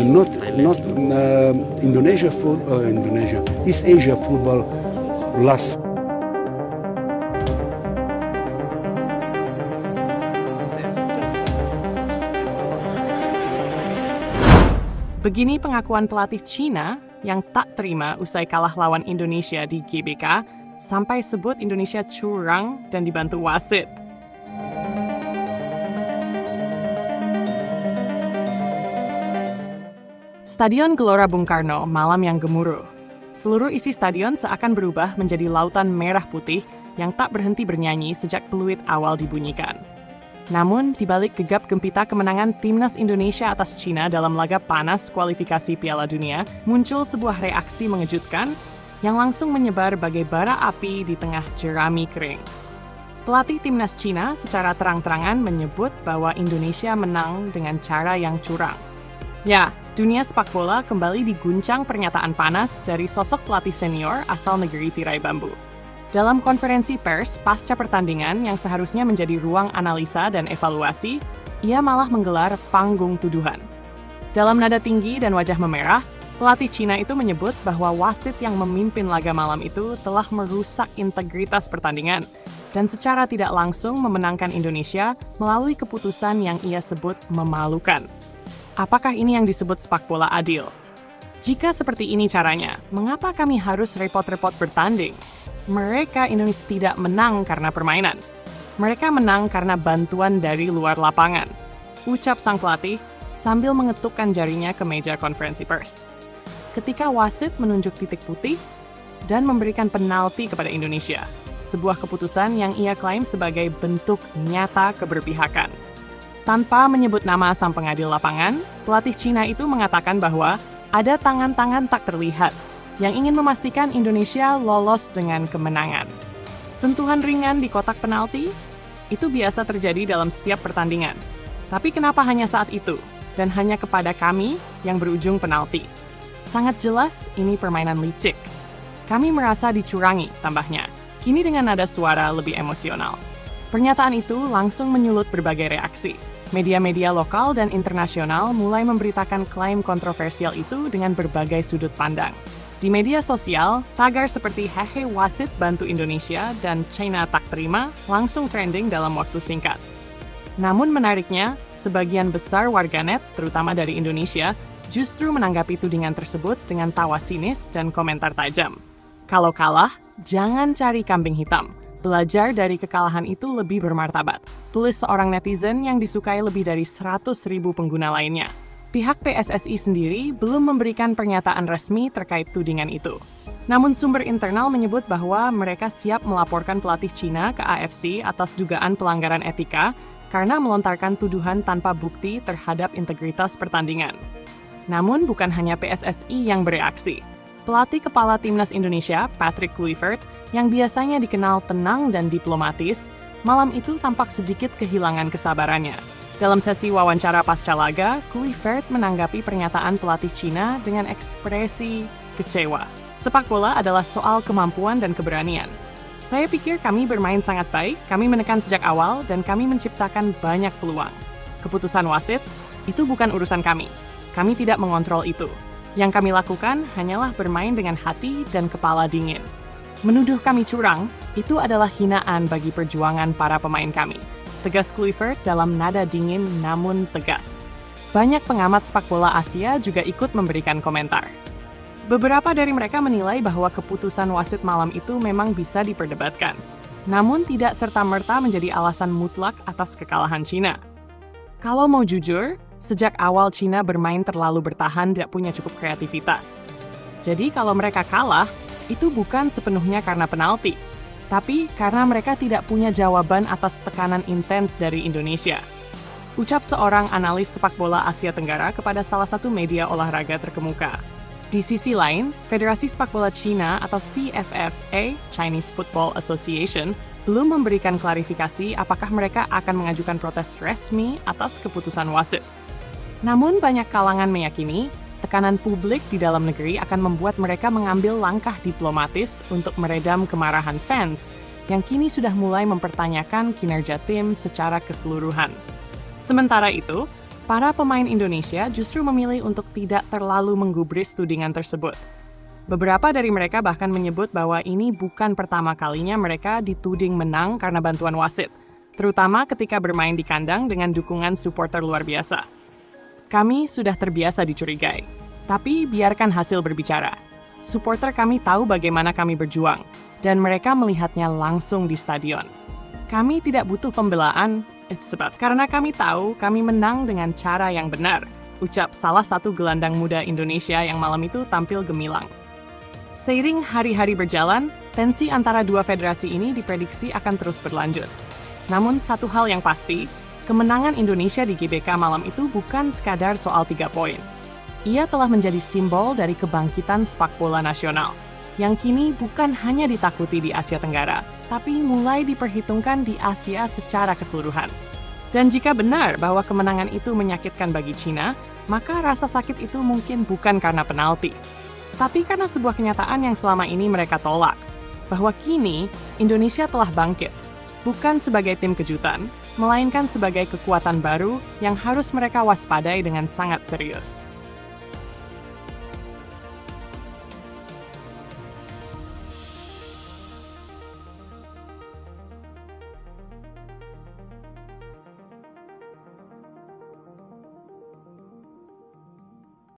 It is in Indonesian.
not Indonesia, East Asia football last. Begini pengakuan pelatih Cina yang tak terima usai kalah lawan Indonesia di GBK, sampai sebut Indonesia curang dan dibantu wasit. Stadion Gelora Bung Karno, malam yang gemuruh. Seluruh isi stadion seakan berubah menjadi lautan merah putih yang tak berhenti bernyanyi sejak peluit awal dibunyikan. Namun, di balik gegap gempita kemenangan Timnas Indonesia atas Cina dalam laga panas kualifikasi Piala Dunia, muncul sebuah reaksi mengejutkan yang langsung menyebar bagai bara api di tengah jerami kering. Pelatih Timnas Cina secara terang-terangan menyebut bahwa Indonesia menang dengan cara yang curang. Ya, dunia sepak bola kembali diguncang pernyataan panas dari sosok pelatih senior asal negeri tirai bambu. Dalam konferensi pers pasca pertandingan yang seharusnya menjadi ruang analisa dan evaluasi, ia malah menggelar panggung tuduhan. Dalam nada tinggi dan wajah memerah, pelatih Cina itu menyebut bahwa wasit yang memimpin laga malam itu telah merusak integritas pertandingan dan secara tidak langsung memenangkan Indonesia melalui keputusan yang ia sebut memalukan. Apakah ini yang disebut sepak bola adil? Jika seperti ini caranya, mengapa kami harus repot-repot bertanding? Mereka Indonesia tidak menang karena permainan. Mereka menang karena bantuan dari luar lapangan. Ucap sang pelatih sambil mengetukkan jarinya ke meja konferensi pers. Ketika wasit menunjuk titik putih dan memberikan penalti kepada Indonesia, sebuah keputusan yang ia klaim sebagai bentuk nyata keberpihakan. Tanpa menyebut nama sang pengadil lapangan, pelatih Cina itu mengatakan bahwa ada tangan-tangan tak terlihat yang ingin memastikan Indonesia lolos dengan kemenangan. Sentuhan ringan di kotak penalti itu biasa terjadi dalam setiap pertandingan. Tapi kenapa hanya saat itu dan hanya kepada kami yang berujung penalti? Sangat jelas ini permainan licik. Kami merasa dicurangi, tambahnya. Kini dengan nada suara lebih emosional. Pernyataan itu langsung menyulut berbagai reaksi. Media-media lokal dan internasional mulai memberitakan klaim kontroversial itu dengan berbagai sudut pandang. Di media sosial, tagar seperti "Hehe wasit bantu Indonesia" dan "China tak terima" langsung trending dalam waktu singkat. Namun menariknya, sebagian besar warganet, terutama dari Indonesia, justru menanggapi tudingan tersebut dengan tawa sinis dan komentar tajam. Kalau kalah, jangan cari kambing hitam. Belajar dari kekalahan itu lebih bermartabat, tulis seorang netizen yang disukai lebih dari 100.000 pengguna lainnya. Pihak PSSI sendiri belum memberikan pernyataan resmi terkait tudingan itu. Namun sumber internal menyebut bahwa mereka siap melaporkan pelatih Cina ke AFC atas dugaan pelanggaran etika karena melontarkan tuduhan tanpa bukti terhadap integritas pertandingan. Namun bukan hanya PSSI yang bereaksi. Pelatih kepala Timnas Indonesia, Patrick Kluivert, yang biasanya dikenal tenang dan diplomatis, malam itu tampak sedikit kehilangan kesabarannya. Dalam sesi wawancara pasca laga, Kluivert menanggapi pernyataan pelatih Cina dengan ekspresi kecewa. Sepak bola adalah soal kemampuan dan keberanian. Saya pikir kami bermain sangat baik, kami menekan sejak awal, dan kami menciptakan banyak peluang. Keputusan wasit, itu bukan urusan kami. Kami tidak mengontrol itu. Yang kami lakukan hanyalah bermain dengan hati dan kepala dingin. Menuduh kami curang, itu adalah hinaan bagi perjuangan para pemain kami. Tegas Kluivert dalam nada dingin namun tegas. Banyak pengamat sepak bola Asia juga ikut memberikan komentar. Beberapa dari mereka menilai bahwa keputusan wasit malam itu memang bisa diperdebatkan. Namun tidak serta-merta menjadi alasan mutlak atas kekalahan Cina. Kalau mau jujur, sejak awal Cina bermain terlalu bertahan tidak punya cukup kreativitas. Jadi kalau mereka kalah, itu bukan sepenuhnya karena penalti, tapi karena mereka tidak punya jawaban atas tekanan intens dari Indonesia. Ucap seorang analis sepak bola Asia Tenggara kepada salah satu media olahraga terkemuka. Di sisi lain, Federasi Sepak Bola Cina atau CFFA, Chinese Football Association, belum memberikan klarifikasi apakah mereka akan mengajukan protes resmi atas keputusan wasit. Namun banyak kalangan meyakini, tekanan publik di dalam negeri akan membuat mereka mengambil langkah diplomatis untuk meredam kemarahan fans yang kini sudah mulai mempertanyakan kinerja tim secara keseluruhan. Sementara itu, Para pemain Indonesia justru memilih untuk tidak terlalu menggubris tudingan tersebut. Beberapa dari mereka bahkan menyebut bahwa ini bukan pertama kalinya mereka dituding menang karena bantuan wasit, terutama ketika bermain di kandang dengan dukungan supporter luar biasa. Kami sudah terbiasa dicurigai, tapi biarkan hasil berbicara. Supporter kami tahu bagaimana kami berjuang, dan mereka melihatnya langsung di stadion. Kami tidak butuh pembelaan, karena kami tahu kami menang dengan cara yang benar, ucap salah satu gelandang muda Indonesia yang malam itu tampil gemilang. Seiring hari-hari berjalan, tensi antara dua federasi ini diprediksi akan terus berlanjut. Namun satu hal yang pasti, kemenangan Indonesia di GBK malam itu bukan sekadar soal 3 poin. Ia telah menjadi simbol dari kebangkitan sepak bola nasional, yang kini bukan hanya ditakuti di Asia Tenggara, tapi mulai diperhitungkan di Asia secara keseluruhan. Dan jika benar bahwa kemenangan itu menyakitkan bagi Cina, maka rasa sakit itu mungkin bukan karena penalti, tapi karena sebuah kenyataan yang selama ini mereka tolak, bahwa kini Indonesia telah bangkit, bukan sebagai tim kejutan, melainkan sebagai kekuatan baru yang harus mereka waspadai dengan sangat serius.